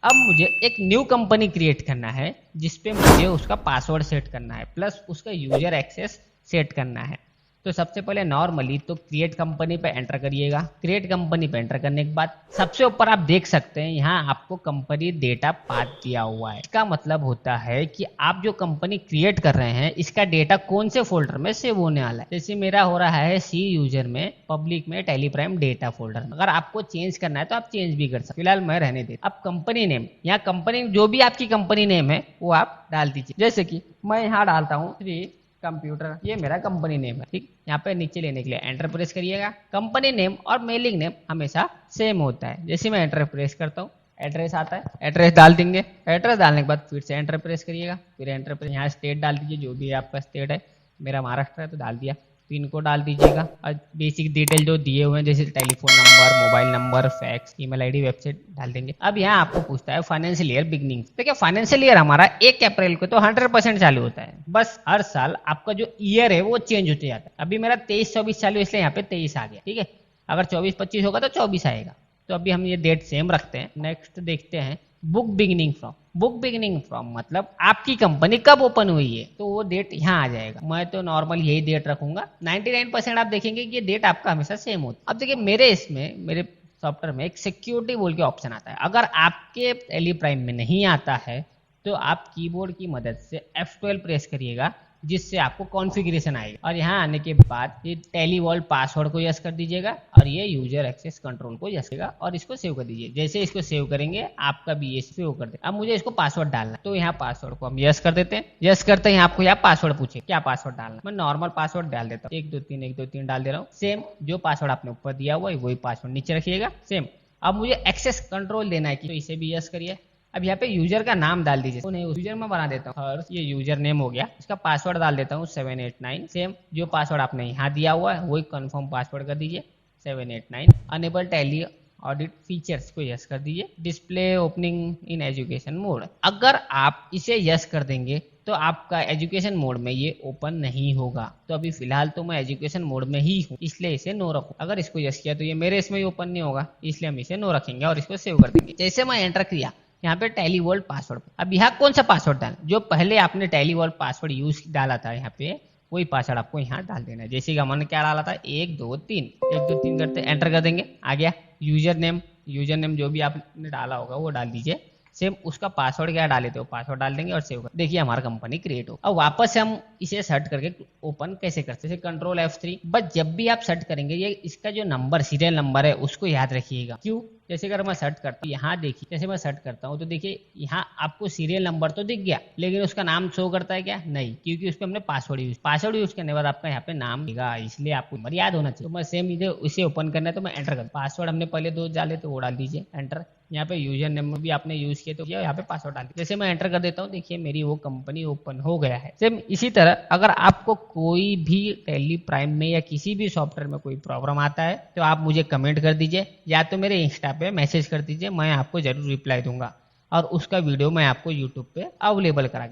अब मुझे एक न्यू कंपनी क्रिएट करना है जिसपे मुझे उसका पासवर्ड सेट करना है प्लस उसका यूजर एक्सेस सेट करना है। तो सबसे पहले नॉर्मली तो क्रिएट कंपनी पे एंटर करिएगा। क्रिएट कंपनी पे एंटर करने के बाद सबसे ऊपर आप देख सकते हैं यहाँ आपको कंपनी डेटा पाथ दिया हुआ है। इसका मतलब होता है कि आप जो कंपनी क्रिएट कर रहे हैं इसका डेटा कौन से फोल्डर में सेव होने वाला है। जैसे मेरा हो रहा है सी यूजर में पब्लिक में टेलीप्राइम डेटा फोल्डर में। अगर आपको चेंज करना है तो आप चेंज भी कर सकते। फिलहाल मैं रहने दे। अब कंपनी नेम, यहाँ कंपनी जो भी आपकी कंपनी नेम है वो आप डाल दीजिए। जैसे कि मैं यहाँ डालता हूँ श्री कंप्यूटर, ये मेरा कंपनी नेम है। ठीक, यहाँ पे नीचे लेने के लिए एंटर प्रेस करिएगा। कंपनी नेम और मेलिंग नेम हमेशा सेम होता है। जैसे मैं एंटर प्रेस करता हूँ एड्रेस आता है, एड्रेस डाल देंगे। एड्रेस डालने के बाद फिर से एंटर प्रेस करिएगा। फिर एंटर प्रेस, यहाँ स्टेट डाल दीजिए जो भी आपका स्टेट है। मेरा महाराष्ट्र है तो डाल दिया। पिन कोड डाल दीजिएगा और बेसिक डिटेल जो दिए हुए हैं जैसे telephone number, mobile number, fax, email ID, website डाल देंगे। अब यहाँ आपको पूछता है फाइनेंशियल ईयर बिगनिंग। देखिए फाइनेंशियल ईयर हमारा 1 अप्रैल को तो 100% चालू होता है। बस हर साल आपका जो ईयर है वो चेंज होते जाता है। अभी मेरा 23-24 चालू इसलिए यहाँ पे 23 आ गया। ठीक है, अगर 24-25 होगा तो 24 आएगा। तो अभी हम ये डेट सेम रखते हैं। नेक्स्ट देखते हैं book beginning from. Book beginning from मतलब आपकी कंपनी कब ओपन हुई है तो वो डेट यहाँ आ जाएगा। मैं तो नॉर्मल यही डेट रखूंगा। 99% आप देखेंगे कि ये डेट आपका हमेशा सेम होता है। अब देखिए मेरे सॉफ्टवेयर में एक सिक्योरिटी बोल के ऑप्शन आता है। अगर आपके टेलीप्राइम में नहीं आता है तो आप कीबोर्ड की मदद से F12 प्रेस करिएगा जिससे आपको कॉन्फ़िगरेशन आएगा। और यहाँ आने के बाद ये टेलीवॉल्ट पासवर्ड को यस कर दीजिएगा और ये यूजर एक्सेस कंट्रोल को यस करेगा और इसको सेव कर दीजिए। जैसे इसको सेव करेंगे आपका भी ये सेव कर दे। अब मुझे इसको पासवर्ड डालना है तो यहाँ पासवर्ड को हम यस कर देते हैं। यस करते हैं आपको यहाँ पासवर्ड पूछे क्या पासवर्ड डालना। मैं नॉर्मल पासवर्ड डाल देता हूँ, 123 डाल दे रहा हूँ। सेम जो पासवर्ड आपने ऊपर दिया हुआ है वही पासवर्ड नीचे रखिएगा सेम। अब मुझे एक्सेस कंट्रोल देना है तो इसे भी यस करिए। अब यहाँ पे यूजर का नाम डाल दीजिए। तो नहीं यूजर में बना देता हूँ हर्ष, ये यूजर नेम हो गया। इसका पासवर्ड डाल देता हूँ 789। सेम जो पासवर्ड आपने यहाँ दिया हुआ है वही कंफर्म पासवर्ड कर दीजिए 789। अनेबल टैली ऑडिट फीचर्स को यस कर दीजिए। Display opening in education mode, अगर आप इसे यस कर देंगे तो आपका एजुकेशन मोड में ये ओपन नहीं होगा। तो अभी फिलहाल तो मैं एजुकेशन मोड में ही हूँ इसलिए इसे नो रखूँ। अगर इसको यस किया तो ये मेरे इसमें ही ओपन नहीं होगा इसलिए हम इसे नो रखेंगे और इसको सेव कर देंगे। जैसे मैं एंटर किया यहाँ पे टेलीवॉल्ट पासवर्ड, अब यहाँ कौन सा पासवर्ड डालना, जो पहले आपने टेलीवॉल्ट पासवर्ड यूज डाला था यहाँ पे वही पासवर्ड आपको यहाँ डाल देना है। जैसे कि हमने क्या डाला था 1 2 3 1 2 3 करते एंटर कर देंगे, आ गया। यूजर नेम जो भी आपने डाला होगा वो डाल दीजिए। सेम उसका पासवर्ड क्या डाले थे वो पासवर्ड डाल देंगे और सेव कर। देखिए हमारा कंपनी क्रिएट हो। अब वापस से हम इसे सर्च करके ओपन कैसे करते हैं, कंट्रोल F3। बस जब भी आप सर्च करेंगे ये इसका जो नंबर सीरियल नंबर है उसको याद रखिएगा। क्यों, जैसे अगर मैं सर्च करता हूँ यहाँ देखिए, जैसे मैं सर्च करता हूँ तो देखिए यहाँ आपको सीरियल नंबर तो दिख गया लेकिन उसका नाम शो करता है क्या, नहीं, क्योंकि उस पर हमने पासवर्ड यूज करने के बाद आपका यहाँ पे नाम दिखेगा, इसलिए आपको नंबर याद होना चाहिए। तो मैं सेम इसे ओपन करना है तो मैं एंटर कर, पासवर्ड हमने पहले 2 डाले तो वो डाल दीजिए एंटर। यहाँ पे यूजर नेम भी आपने यूज किया तो यहाँ पे पासवर्ड डाल दीजिए। जैसे मैं एंटर कर देता हूँ देखिए मेरी वो कंपनी ओपन हो गया है। सेम इसी तरह अगर आपको कोई भी टेलीप्राइम में या किसी भी सॉफ्टवेयर में कोई प्रॉब्लम आता है तो आप मुझे कमेंट कर दीजिए या तो मेरे इंस्टा पे मैसेज कर दीजिए, मैं आपको जरूर रिप्लाई दूंगा और उसका वीडियो मैं आपको यूट्यूब पे अवेलेबल करा